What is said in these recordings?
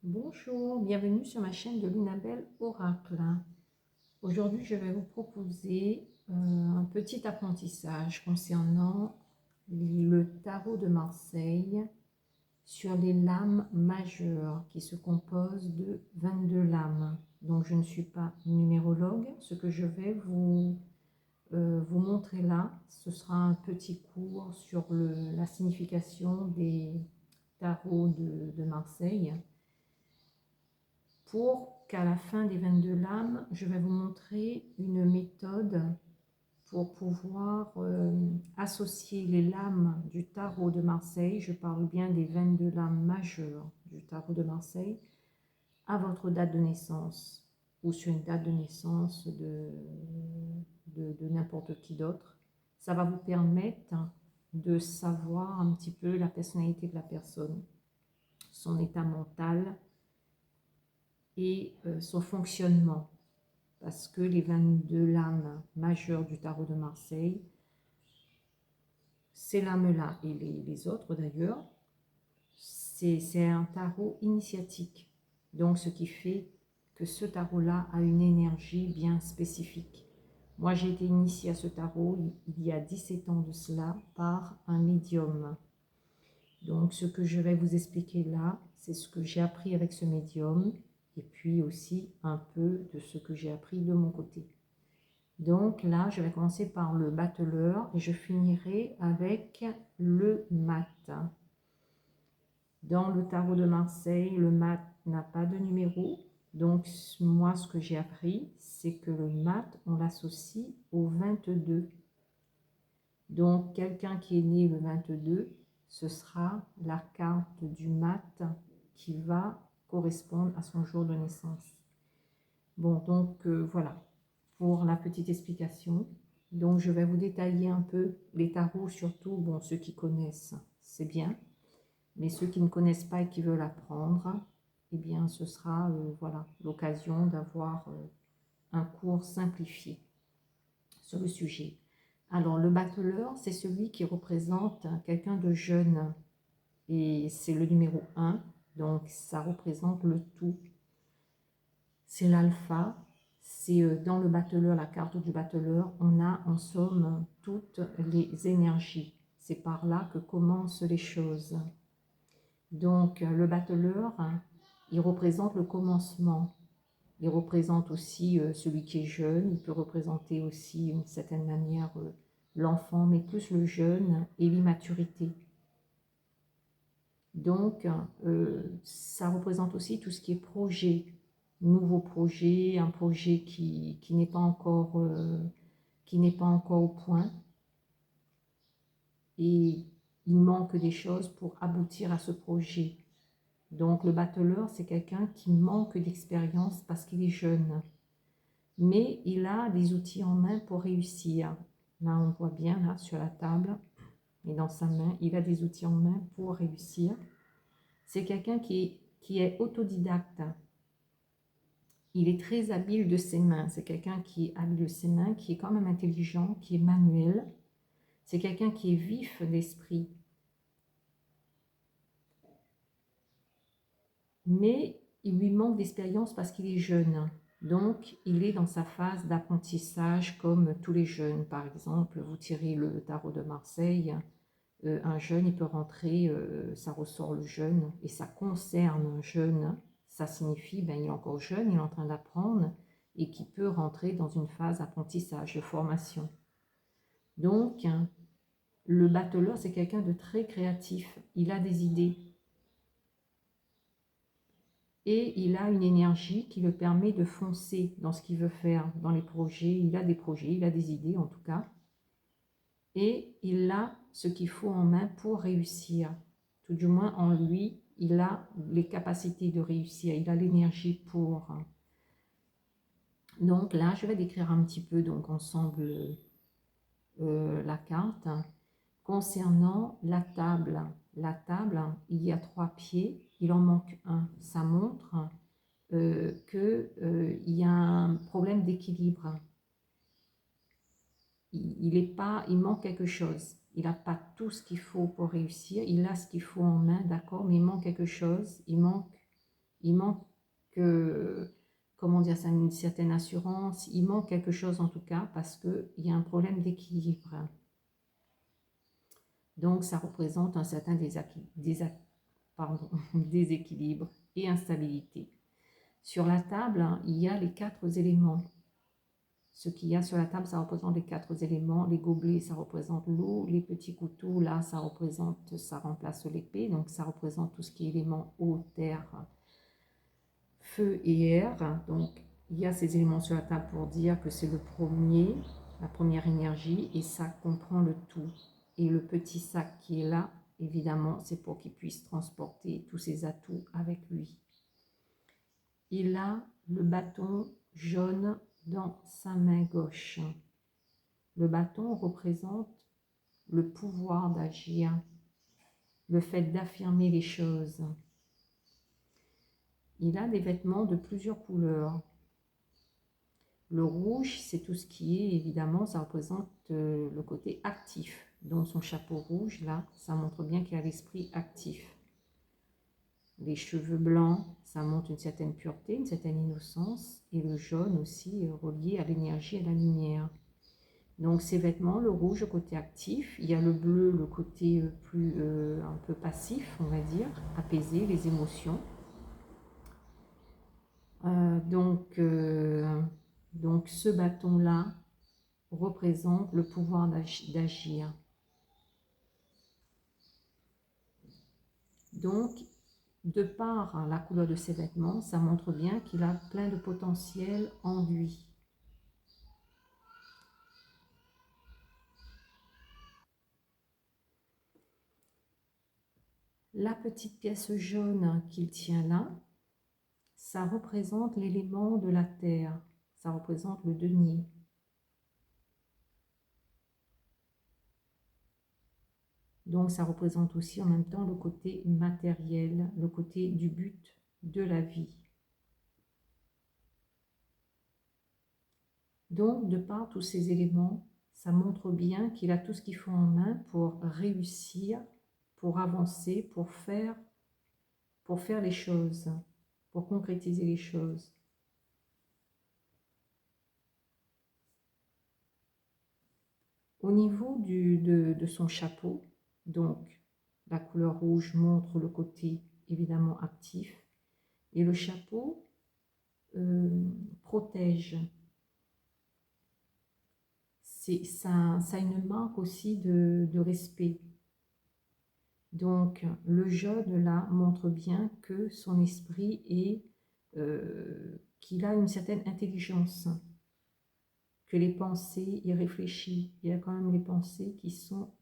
Bonjour, bienvenue sur ma chaîne de Lunabelle Oracle. Aujourd'hui, je vais vous proposer un petit apprentissage concernant le tarot de Marseille sur les lames majeures qui se composent de 22 lames. Donc, je ne suis pas numérologue. Ce que je vais vous montrer là, ce sera un petit cours sur la signification des tarots de Marseille, pour qu'à la fin des 22 lames, je vais vous montrer une méthode pour pouvoir associer les lames du tarot de Marseille, je parle bien des 22 lames majeures du tarot de Marseille, à votre date de naissance ou sur une date de naissance de n'importe qui d'autre. Ça va vous permettre de savoir un petit peu la personnalité de la personne, son état mental, et son fonctionnement, parce que les 22 lames majeures du tarot de Marseille, ces lames-là et les autres d'ailleurs, c'est un tarot initiatique. Donc ce qui fait que ce tarot-là a une énergie bien spécifique. Moi j'ai été initiée à ce tarot il y a 17 ans de cela par un médium. Donc ce que je vais vous expliquer là, c'est ce que j'ai appris avec ce médium, et puis aussi un peu de ce que j'ai appris de mon côté. Donc là, je vais commencer par le battleur et je finirai avec le mat. Dans le tarot de Marseille, le mat n'a pas de numéro. Donc moi, ce que j'ai appris, c'est que le mat, on l'associe au 22. Donc quelqu'un qui est né le 22, ce sera la carte du mat qui va correspondre à son jour de naissance. Bon, donc voilà pour la petite explication. Donc je vais vous détailler un peu les tarots, surtout, bon, ceux qui connaissent, c'est bien. Mais ceux qui ne connaissent pas et qui veulent apprendre, eh bien ce sera voilà, l'occasion d'avoir un cours simplifié sur le sujet. Alors le battleur, c'est celui qui représente quelqu'un de jeune. Et c'est le numéro 1, donc ça représente le tout. C'est l'alpha, c'est dans le battleur, la carte du battleur, on a en somme toutes les énergies. C'est par là que commencent les choses. Donc le battleur, il représente le commencement. Il représente aussi celui qui est jeune, il peut représenter aussi d'une certaine manière l'enfant, mais plus le jeune et l'immaturité. Donc, ça représente aussi tout ce qui est projet, nouveau projet, un projet qui n'est pas encore au point. Et il manque des choses pour aboutir à ce projet. Donc, le battleur, c'est quelqu'un qui manque d'expérience parce qu'il est jeune. Mais il a des outils en main pour réussir. Là, on voit bien, là, sur la table, et dans sa main, il a des outils en main pour réussir. C'est quelqu'un qui est autodidacte. Il est très habile de ses mains. C'est quelqu'un qui est habile de ses mains, qui est quand même intelligent, qui est manuel. C'est quelqu'un qui est vif d'esprit. Mais il lui manque d'expérience parce qu'il est jeune. Donc, il est dans sa phase d'apprentissage comme tous les jeunes. Par exemple, vous tirez le tarot de Marseille, un jeune, il peut rentrer, ça ressort le jeune, et ça concerne un jeune. Ça signifie, ben, il est encore jeune, il est en train d'apprendre, et qui peut rentrer dans une phase d'apprentissage, de formation. Donc, le battleur, c'est quelqu'un de très créatif. Il a des idées. Et il a une énergie qui le permet de foncer dans ce qu'il veut faire, dans les projets. Il a des projets, il a des idées en tout cas. Et il a ce qu'il faut en main pour réussir. Tout du moins en lui, il a les capacités de réussir, il a l'énergie pour. Donc là, je vais décrire un petit peu donc ensemble la carte. Concernant la table, il y a 3 pieds, il en manque un. Ça montre qu'il y a un problème d'équilibre. Il manque quelque chose. Il n'a pas tout ce qu'il faut pour réussir. Il a ce qu'il faut en main, d'accord, mais il manque quelque chose. Il Il manque, comment dire ça, une certaine assurance. Il manque quelque chose en tout cas parce qu'il y a un problème d'équilibre. Donc, ça représente un certain déséquilibre et instabilité. Sur la table, hein, il y a les 4 éléments. Ce qu'il y a sur la table, ça représente les 4 éléments. Les gobelets, ça représente l'eau. Les petits couteaux, là, ça remplace l'épée. Donc, ça représente tout ce qui est éléments eau, terre, feu et air. Donc, il y a ces éléments sur la table pour dire que c'est la première énergie, et ça comprend le tout. Et le petit sac qui est là, évidemment, c'est pour qu'il puisse transporter tous ses atouts avec lui. Il a le bâton jaune dans sa main gauche. Le bâton représente le pouvoir d'agir, le fait d'affirmer les choses. Il a des vêtements de plusieurs couleurs. Le rouge, c'est tout ce qui est, évidemment, ça représente le côté actif. Donc son chapeau rouge, là, ça montre bien qu'il a l'esprit actif. Les cheveux blancs, ça montre une certaine pureté, une certaine innocence. Et le jaune aussi est relié à l'énergie et à la lumière. Donc ces vêtements, le rouge, le côté actif. Il y a le bleu, le côté un peu passif, on va dire, apaiser les émotions. Donc ce bâton-là représente le pouvoir d'agir. Donc, de par la couleur de ses vêtements, ça montre bien qu'il a plein de potentiel en lui. La petite pièce jaune qu'il tient là, ça représente l'élément de la terre, ça représente le denier. Donc ça représente aussi en même temps le côté matériel, le côté du but de la vie. Donc de par tous ces éléments, ça montre bien qu'il a tout ce qu'il faut en main pour réussir, pour avancer, pour faire les choses, pour concrétiser les choses. Au niveau de son chapeau, donc la couleur rouge montre le côté évidemment actif, et le chapeau protège. Ça a une marque aussi de respect. Donc le jaune là montre bien que son esprit est, qu'il a une certaine intelligence, que les pensées, il réfléchit, il y a quand même les pensées qui sont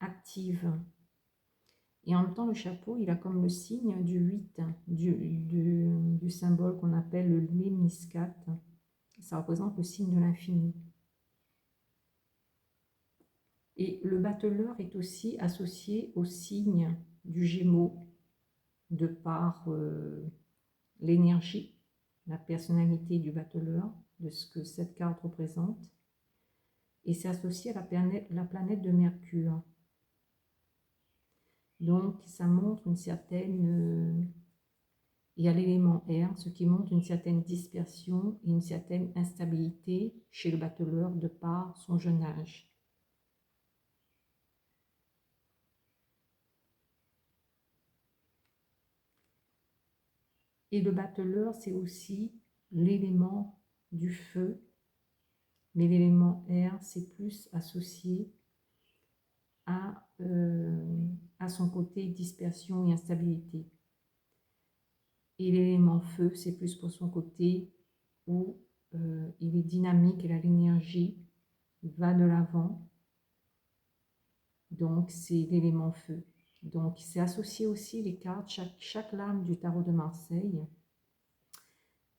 actives. Et en même temps, le chapeau, il a comme le signe du 8, du symbole qu'on appelle le lemniscate. Ça représente le signe de l'infini. Et le battleur est aussi associé au signe du Gémeaux, de par l'énergie, la personnalité du battleur, de ce que cette carte représente. Et c'est associé à la planète de Mercure. Donc, ça montre une certaine... il y a l'élément air, ce qui montre une certaine dispersion et une certaine instabilité chez le battleur de par son jeune âge. Et le battleur, c'est aussi l'élément du feu, mais l'élément air, c'est plus associé à son côté dispersion et instabilité. Et l'élément feu, c'est plus pour son côté où il est dynamique et l'énergie va de l'avant. Donc, c'est l'élément feu. Donc, c'est associé aussi les cartes. Chaque lame du tarot de Marseille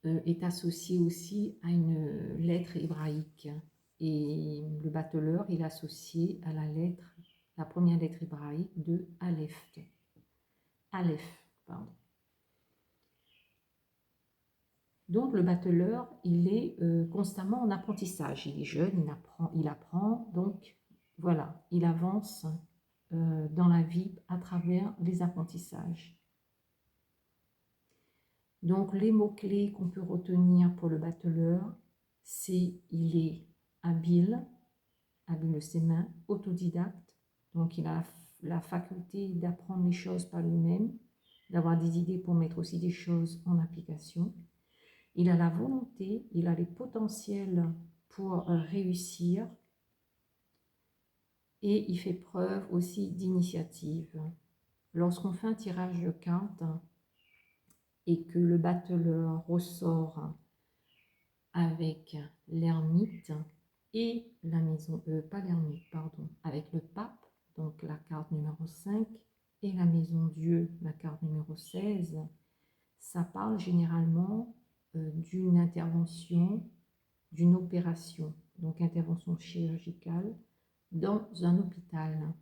est associée aussi à une lettre hébraïque. Et le battleur, il est associé à la première lettre hébraïque de Aleph. Aleph, pardon. Donc, le battleur, il est constamment en apprentissage. Il est jeune, il apprend. Donc, voilà, il avance dans la vie à travers les apprentissages. Donc, les mots-clés qu'on peut retenir pour le battleur, c'est il est habile de ses mains, autodidacte, donc il a la faculté d'apprendre les choses par lui-même, d'avoir des idées pour mettre aussi des choses en application. Il a la volonté, il a les potentiels pour réussir et il fait preuve aussi d'initiative. Lorsqu'on fait un tirage de cartes et que le battleur ressort avec l'ermite et la maison, pas l'ermite, pardon, avec le pape, donc la carte numéro 5, et la maison Dieu, la carte numéro 16, ça parle généralement d'une intervention, d'une opération, donc intervention chirurgicale dans un hôpital.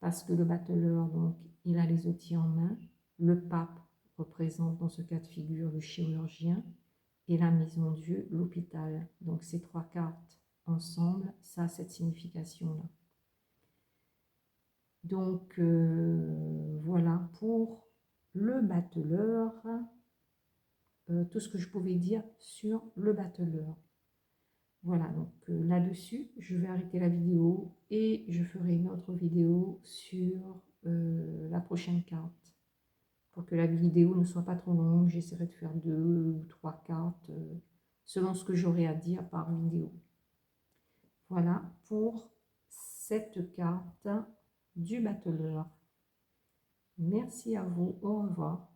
Parce que le battleur, donc, il a les outils en main. Le pape représente dans ce cas de figure le chirurgien et la maison Dieu, l'hôpital. Donc ces trois cartes ensemble, ça a cette signification-là. Donc voilà pour le battleur, tout ce que je pouvais dire sur le battleur. Voilà, donc là-dessus, je vais arrêter la vidéo et je ferai une autre vidéo sur la prochaine carte. Pour que la vidéo ne soit pas trop longue, j'essaierai de faire 2 ou 3 cartes selon ce que j'aurai à dire par vidéo. Voilà pour cette carte du battleur. Merci à vous, au revoir.